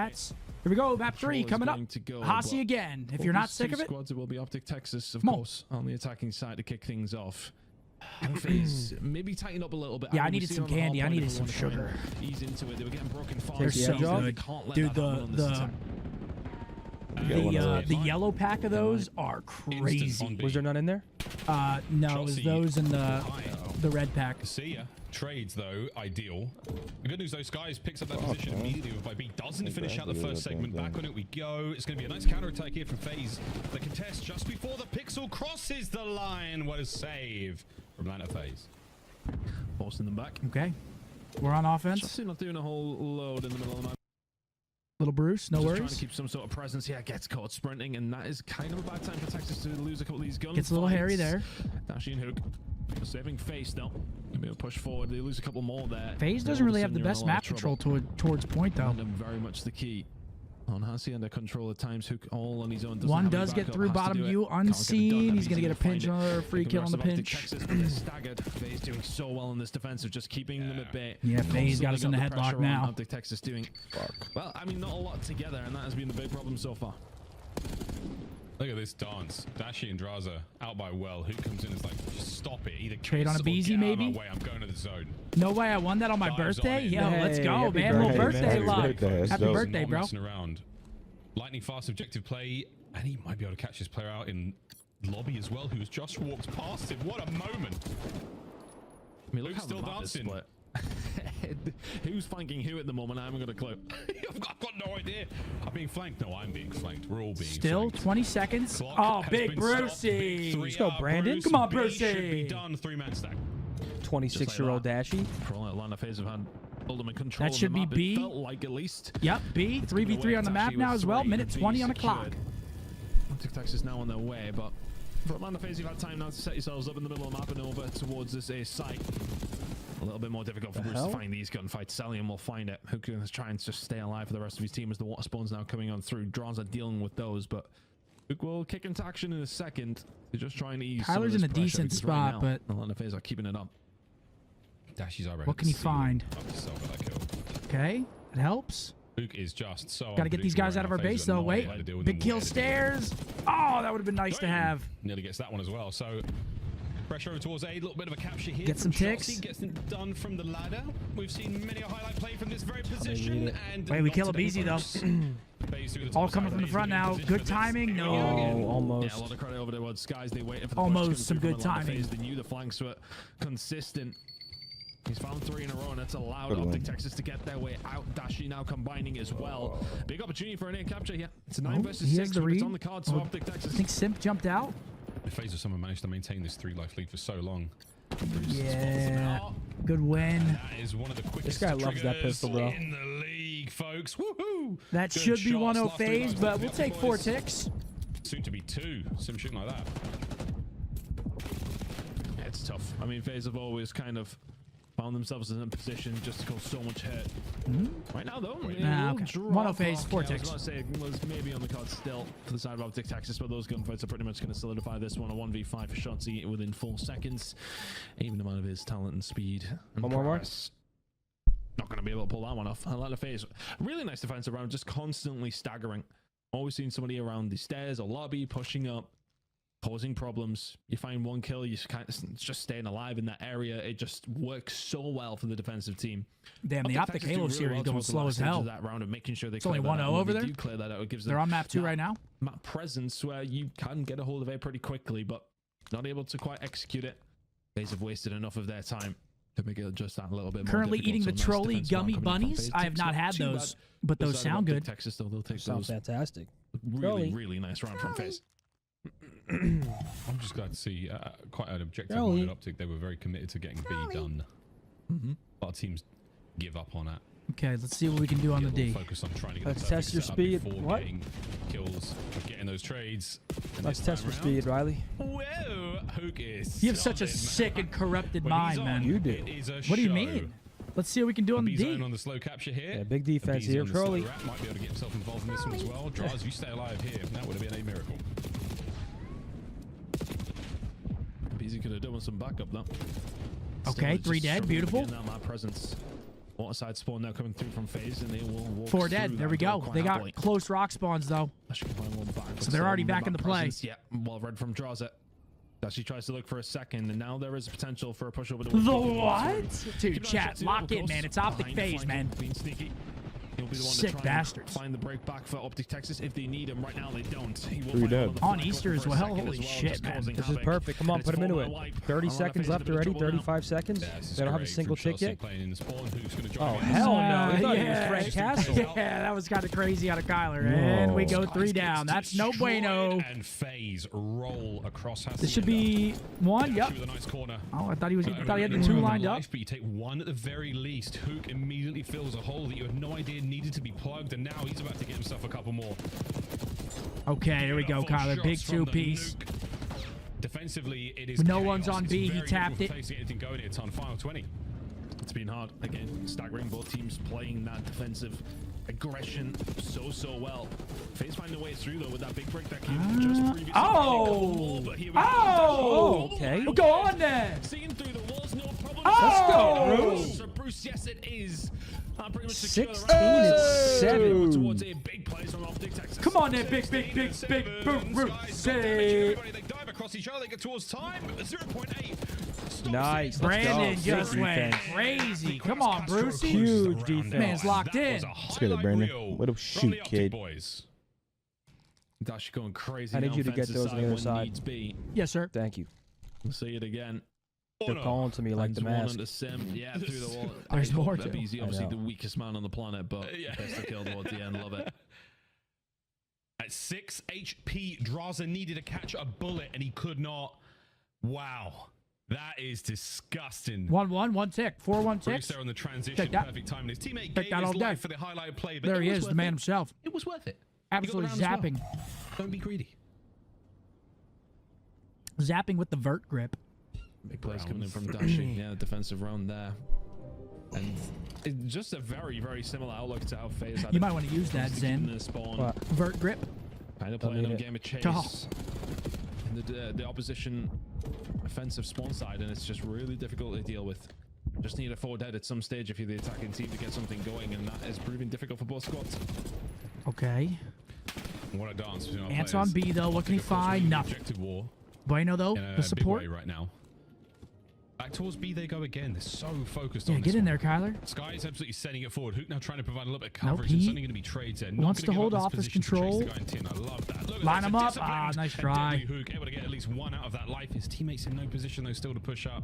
stats. Here we go, map 3 coming up. Hasi again. If you're not sick of it, squads, it will be OpTic Texas, of course, on the attacking side to kick things off. And FaZe maybe tighten up a little bit. Yeah, I needed some candy. I needed some sugar. Ease into it. They were getting broken fast. They're so good. Dude, the yellow pack of those are crazy. Was there none in there? No, it was those in the red pack. See ya. Trades though, ideal. The good news though, Skies picks up that position immediately with by B. Doesn't finish out the first segment. Back on it we go. It's going to be a nice counter attack here from FaZe. The contest just before the pixel crosses the line. What a save from Atlanta FaZe. Forcing them back. Okay. We're on offense. Just not doing a whole load in the middle of the night. Little Bruce, no just worries. Trying to keep some sort of presence. Yeah, gets caught sprinting, and that is kind of a bad time for Texas to lose a couple of these guns. Gets a little hairy there. Dashy and Hook. Saving FaZe though. Gonna be able to push forward. They lose a couple more there. FaZe doesn't really have the best map control towards point though. Very much the key. On Hasi under control at times. Hook all on his own. One does get through bottom U unseen. He's gonna get a pinch or a free kill on the pinch. Texas, but they're staggered. FaZe doing so well in this defensive, just keeping them at bay. Yeah, FaZe got us in the headlock now. Texas doing well. I mean, not a lot together, and that has been the big problem so far. Look at this dance. Dashi and Draza out by well. Who comes in is like, just stop it. Either trade on a BZ maybe. Way. I'm going to the zone. No way, I won that on my birthday. Yo, let's go, man. Little birthday love. Happy birthday, bro. Around. Lightning fast objective play, and he might be able to catch this player out in lobby as well, who's just walked past him. What a moment! I mean, Luke's still dancing. Who's flanking who at the moment? I haven't got a clue. I've got no idea. I'm being flanked. No, I'm being flanked. We're all being still flanked. 20 seconds. Clock oh, big Brucey. Let's go, Brandon. Bruce, come on, B Brucey. should be done. 3-man stack. 26-year-old Dashy. Atlanta FaZe have had ultimate control. That should be B. It felt like at least. Yep, B. 3v3 on the map now as well. Minute 20 on the clock. OpTic Texas now on their way, but for Atlanta FaZe, you've had time now to set yourselves up in the middle of the map and over towards this A site. A little bit more difficult for Bruce to find these gunfights. Salium will find it. Hook is trying to just stay alive for the rest of his team as the water spawns now coming on through. Draws are dealing with those, but Hook will kick into action in a second. They're just trying to ease Tyler's in a decent spot, but Atlanta FaZe are keeping it up. Dashy's already. What can he find? Okay, it helps. Luke is just so. Gotta get these guys out of our base though. Wait, big kill stairs. Oh, that would have been nice to have. Nearly gets that one as well. So pressure over towards A. little bit of a capture here. Get some ticks. Gets it done from the ladder. We've seen many a highlight play from this very position. And wait, we kill a BZ though. All coming from the front now. Good timing. No, almost. Yeah, a lot of credit over there. Skies, they waited for the almost some good timing. They knew the flanks were consistent. He's found 3 in a row, and that's allowed OpTic Texas to get their way out. Dashi now combining as well. Big opportunity for an air capture here. It's a 9 versus 6. It's on the cards for OpTic Texas. I think Simp jumped out. The FaZe of someone managed to maintain this 3-life lead for so long. Yeah, good win. That is one of the quickest. This guy loves that pistol, bro. In the league, folks. Woohoo! That Good should be shots. 1-0 FaZe, but we'll take 4 ticks. Soon to be 2. Some shooting like that. Yeah, it's tough. I mean, FaZe have always kind of found themselves in a position just to cause so much hurt. Right now, though, okay. 1-0 FaZe, 4 ticks. I was going to say it was maybe on the card still for the side of OpTic Texas, but those gunfights are pretty much going to solidify this one. A 1v5 for Shotzi within 4 seconds. Even amount of his talent and speed. And one more. Not going to be able to pull that one off. Atlanta FaZe, really nice defensive round, just constantly staggering. Always seen somebody around the stairs or lobby pushing up, causing problems. You find 1 kill, you just staying alive in that area. It just works so well for the defensive team. Damn, the OpTic Halo series going slow as hell. That round of making sure they it's only 1-0 over there. Clear that out. It gives They're on map 2 right now. Map presence where you can get a hold of it pretty quickly, but not able to quite execute it. FaZe have wasted enough of their time to make it just that a little bit more. Currently eating the trolley gummy bunnies. I have not had those, but those sound good. Texas, though, they'll take Sounds fantastic. Really nice round from FaZe. I'm just glad to see quite an objective-minded OpTic. They were very committed to getting B done. A lot of teams give up on it. Okay, let's see what we can do on the D. Focus on trying to get let's test your speed. What? Kills, getting those trades. Let's test your speed, Riley. Whoa, Hook is. You have such a sick and corrupted mind, man. You do. What do you mean? Let's see what we can do on the D. On the slow capture here. Yeah, big defense here. Trolley might be able to get himself involved in this one as well. Draws, you stay alive here. That would have been a miracle. BZ could have done with some backup though. Okay, 3 dead. Beautiful. Now my presence. Water side spawn now coming through from FaZe, and they will walk 4 dead. There we go. They got close rock spawns though. So they're already back in the play. Yeah, well read from Draza. She tries to look for a second, and now there is a potential for a push over. The what? Dude, chat, lock in, man. It's OpTic FaZe, man. Being sneaky. He'll be the one Sick to try bastards. And find the break back for OpTic Texas if they need him. Right now they don't. He will 3 dead. On Easter as well. Holy shit, man. This is perfect. Come on, put him into it. 30 seconds left already. 35 seconds. They don't have a single tick yet. Oh, hell no. I thought he was Frank Castle. Yeah, that was kind of crazy out of Kyler. And we go 3 down. That's no bueno. And FaZe roll across. This should be 1. Yep. Oh, I thought he had the 2 lined up. But you take 1 at the very least. Hook immediately fills a hole that you had no idea needed to be plugged, and now he's about to get himself a couple more. Okay, here we go, Kyler. Big 2-piece. Defensively, it is no one's on B. He tapped it. Anything going here, on final 20. It's been hard again. Staggering, both teams playing that defensive aggression so well. FaZe find their way through though with that big break that came just previously. Okay. We'll go on then. Seeing through the walls, no problem. Let's go, Bruce. So Bruce, yes it is. Pretty much 16 and 7 towards a big plays from OpTic Texas. Come on there, big Bruce. They dive across each other. They get towards time. 0.8. Nice. Brandon just went crazy. Come on, Brucey. Huge defense. Man's locked in. Let's get it, Brandon. What a shoot, kid. Dash going crazy. I need you to get those on the other side. Yes, sir. Thank you. We'll see it again. They're calling to me like the mask. Yeah, through the wall. There's more to BZ, obviously the weakest man on the planet, but best to kill towards the end. Love it. At 6 HP, Draza needed to catch a bullet, and he could not. Wow. That is disgusting. 1-1, 1 tick. 4-1 Bruce ticks. there on the transition. Perfect time. And his teammate gave his life for the highlight play. But there he is, the man himself. It was worth it. Absolutely zapping. Well. Don't be greedy. Zapping with the vert grip. Big plays coming in from Dashing. Yeah, defensive round there. And it's just a very similar outlook to how FaZe had. You might want to use that, Zen. Vert grip. Kind of playing a game of chase. In the opposition offensive spawn side, and it's just really difficult to deal with. Just need a 4 dead at some stage if you're the attacking team to get something going, and that is proving difficult for both squads. Okay. What a dance. Ants on B though. What can he find? Nothing. Bueno though. The support right now. Back towards B they go again. They're so focused on this. Get in there, Kyler. Sky is absolutely sending it forward. Hook now trying to provide a little bit of coverage. It's only going to be trades there. Wants to hold off his control. I love that. Line him up. Ah, nice try. Hook able to get at least 1 out of that life. His teammates in no position though still to push up.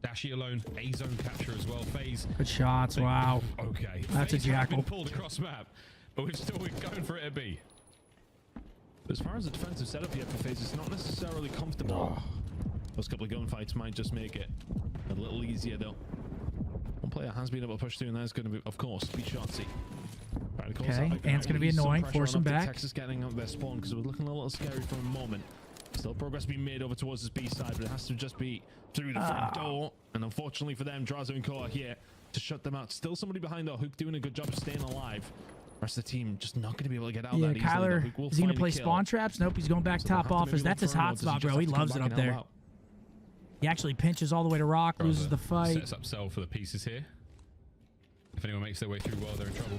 Dashy alone. A zone capture as well. FaZe. Good shots. Wow. Okay. That's a jackal. Pulled across map, but we're still going for it to be. As far as the defensive setup here for FaZe, it's not necessarily comfortable. Those couple of gunfights might just make it a little easier though. One player has been able to push through, and that's going to be, of course, be Shotzi. Okay, Ant's going to be annoying. Force him back. Texas getting up their spawn because it was looking a little scary for a moment. Still progress being made over towards this B side, but it has to just be through the front door. And unfortunately for them, Drazo and Core are here to shut them out. Still somebody behind though. Hook doing a good job of staying alive. Rest of the team just not going to be able to get out that easily. Kyler, is he going to play spawn traps? Nope, he's going back top office. That's his hot spot, bro. He loves it up there. He actually pinches all the way to rock, loses the fight. Sets up cell for the pieces here. If anyone makes their way through well, they're in trouble.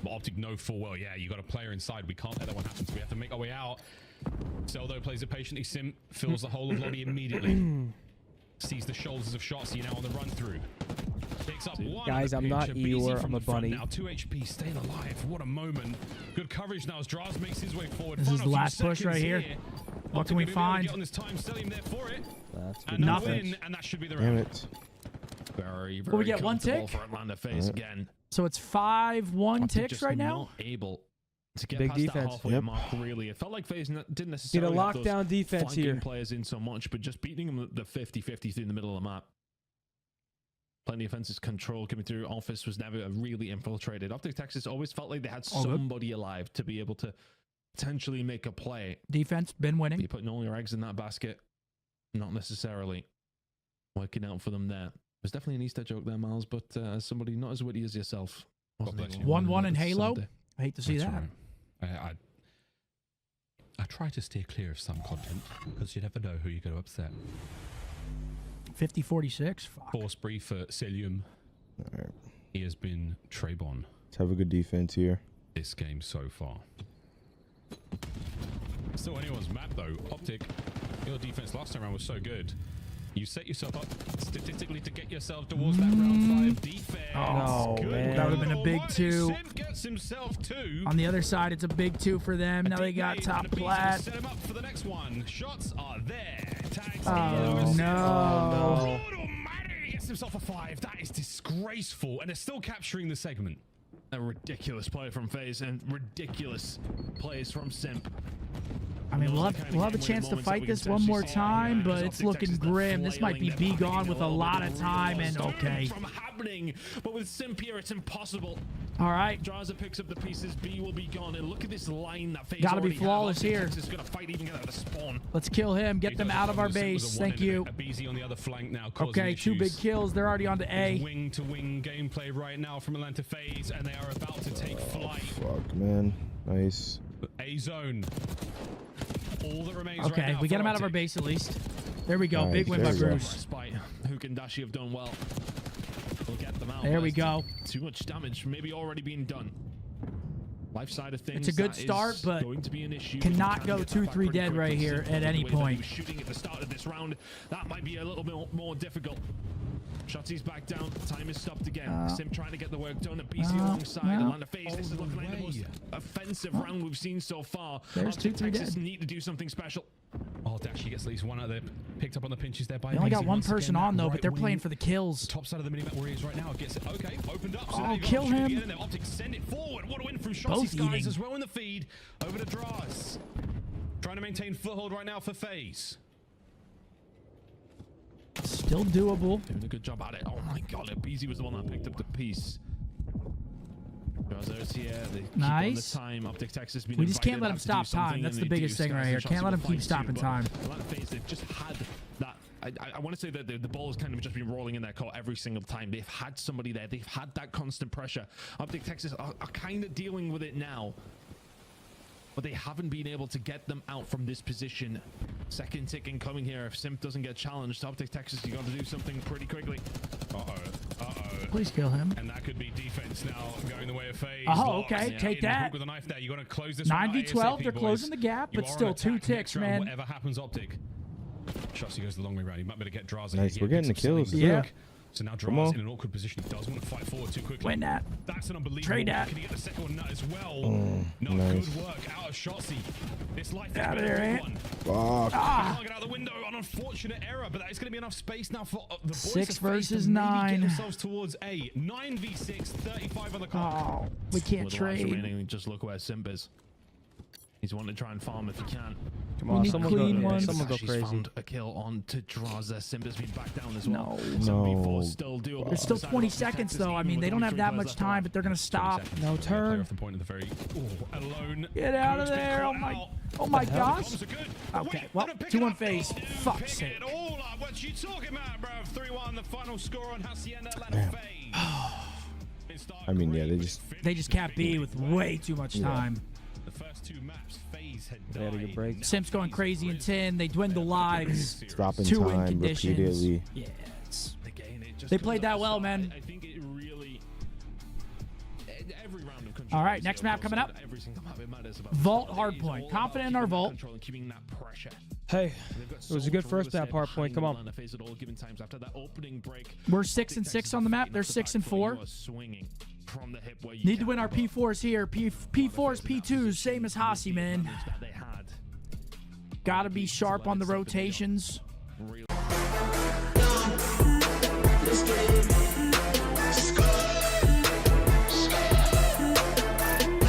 But OpTic know full well, yeah, you got a player inside. We can't let that one happen, so we have to make our way out. Cell, though, plays it patiently. Sim fills the whole of lobby immediately. Sees the shoulders of Shotzi now on the run through. Picks up one. Guys, I'm not Eeyore, I'm a bunny. Now 2 HP, staying alive. What a moment. Good coverage now as Draz makes his way forward. This is the last push right here. What can we find? Get on this time, Stellium there for it. That's good. Nothing. And that should be the Damn round. it. Very Will we get 1 tick? For Atlanta FaZe again. So it's 5-1 ticks right now? Not able to get Big past defense. that halfway mark, really. It felt like FaZe didn't Get a necessarily have those lockdown defense here. players in so much, but just beating them the 50-50 through the middle of the map. Plenty of offensive control coming through. Office was never really infiltrated. OpTic Texas always felt like they had somebody alive to be able to potentially make a play. Defense, been winning. You're putting all your eggs in that basket. Not necessarily working out for them there. There's definitely an Easter joke there, Miles, but somebody not as witty as yourself. 1-1 in Halo. Sunday. I hate to see that. Right. I try to steer clear of some content because you never know who you're going to upset. 50-46. Fuck. Force brief for Celium. He has been Trebon. Let's have a good defense here. This game so far. Still anyone's map though. OpTic, your defense last time around was so good. You set yourself up statistically to get yourself towards that round 5 defense. Oh, good. man. That would have been a big 2. Simp gets himself 2. On the other side, it's a big 2 for them. Now they got top plat. Set him up for the next one. Shots are there. Tags Oh, no. Lord almighty, he gets himself a 5. That is disgraceful. And they're still capturing the segment. A ridiculous play from FaZe and ridiculous plays from Simp. I mean, we'll have a chance to fight this one more time, but it's looking grim. This might be gone with a lot of time, and okay. From happening, but with Simp here, it's impossible. All right. Draza picks up the pieces. B will be gone, and look at this line that FaZe Gotta be flawless here. Is going to fight even out of the spawn. Let's kill him. Get them out of our base. Thank you. BZ on the other flank now. Okay, 2 big kills. They're already on to A. Wing to wing gameplay right now from Atlanta FaZe, and they are about to take flight. Fuck, man. Nice. A zone. All that remains Okay, right now we get him out of OpTic. our base at least. There we go. Nice, Big win by there we go. Bruce. Despite Hook and Dashi have done well. We'll get them out. There we go. Too much damage maybe already being done. Life side of things. It's a good that start, is but going to be an issue. cannot Can go get that 2-3 back pretty dead right quickly. here Simple at the any way that he point. was shooting at the start of this round. That might be a little bit more difficult. Shotzi's back down. Time is stopped again. Simp trying to get the work done. A BC alongside. Atlanta FaZe. This is looking like the most offensive round we've seen so far. There's 2-3 Texas dead. need to do something special. Oh, Dashi gets at least one out there. Picked up on the pinches there by They only got BZ one once person again. on though, Right but they're playing wing. for the kills. Top side of the minimap where he is right now. Gets it. Okay, opened up. So Oh, they've got kill opportunity him. again, and OpTic send it forward. What a win from Both Shotzi Skies eating. as well in the feed. Over to Draz. Trying to maintain foothold right now for FaZe. Still doable. Doing a good job at it. Oh my god, BZ was the one that picked up the piece. Draza's here. They keep on the Nice. time. OpTic Texas been We just can't invited let him out to stop do something, time. That's and the they biggest do. thing Skies right and here. Shotzi Can't let will him keep fight stopping too, time. but Atlanta FaZe, they've just had that. I want to say that the ball has kind of just been rolling in their court every single time. They've had somebody there. They've had that constant pressure. OpTic Texas are kind of dealing with it now, but they haven't been able to get them out from this position. Second tick incoming here. If Simp doesn't get challenged, OpTic Texas, you got to do something pretty quickly. Please kill him. And that could be defense now going the way of FaZe. Oh, Locks okay, in take that. With a knife there. You got to close this 9v12, they're boys. closing the gap, You but are still on 2 attack ticks, next round, man. Whatever happens, OpTic. Shotzi goes the long way round. He might be able to get Draza. Nice, we're getting the kills. Yeah. So now Come on. Draza in an awkward position. He does want to fight forward too quickly. Win that. That's an unbelievable. Trade that. Can he get the second one nut as well? nice. Good work out of Shotzi. This life Out is of a there, big Ant. one. Fuck. Can't get out the window. An unfortunate error, but that is going to be enough space now for the boys 6 of FaZe versus to maybe 9. Get themselves towards a 9v6, 35 on the clock. Oh, we can't With the lives trade. remaining, just look where Simp is. He's wanting to try and farm if he can. Come We on, need someone clean go, ones. someone go She's crazy. found a kill on to Draza. Simp has been back down as well. No. 7v4 still doable. There's still Side of 20 OpTic seconds Texas, though. I even mean, with they don't only have 3 that players much left time, alive. but they're gonna stop. No turn. Off the point of the very alone. Get out of Who's been there! caught Oh my! out. Oh my The gosh! bombs are good. Okay, Wait, well, they're picking 2-1 up. FaZe. Oh, Fuck's pick sake. it all up. What you talking about, bro? 3-1, the final score on Hacienda Atlanta FaZe. I mean, yeah, They just capped B with way too much time. The first 2 maps, FaZe had They had a good died. break. Simp's going crazy in 10. They dwindle lives. Dropping 2 win time conditions. repeatedly. Yes. Again, it just They comes played up that the well, side. man. I think it really. Every round of control. All right, next map coming up. Every single map, it matters about Vault control. It is hardpoint. all Confident in about our keeping that vault. control and keeping that pressure. Hey, They've got it was a so good much first real map estate hard point. behind Come on. Atlanta FaZe at all given times. After that opening break, We're 6 and 6 on the map. They're 6 and 4. Swinging from the hip where you Need to can, win our but P4s here. P4s, P2s, same as Hasi, man. that they had. Gotta be sharp on the rotations. Real Let's get it.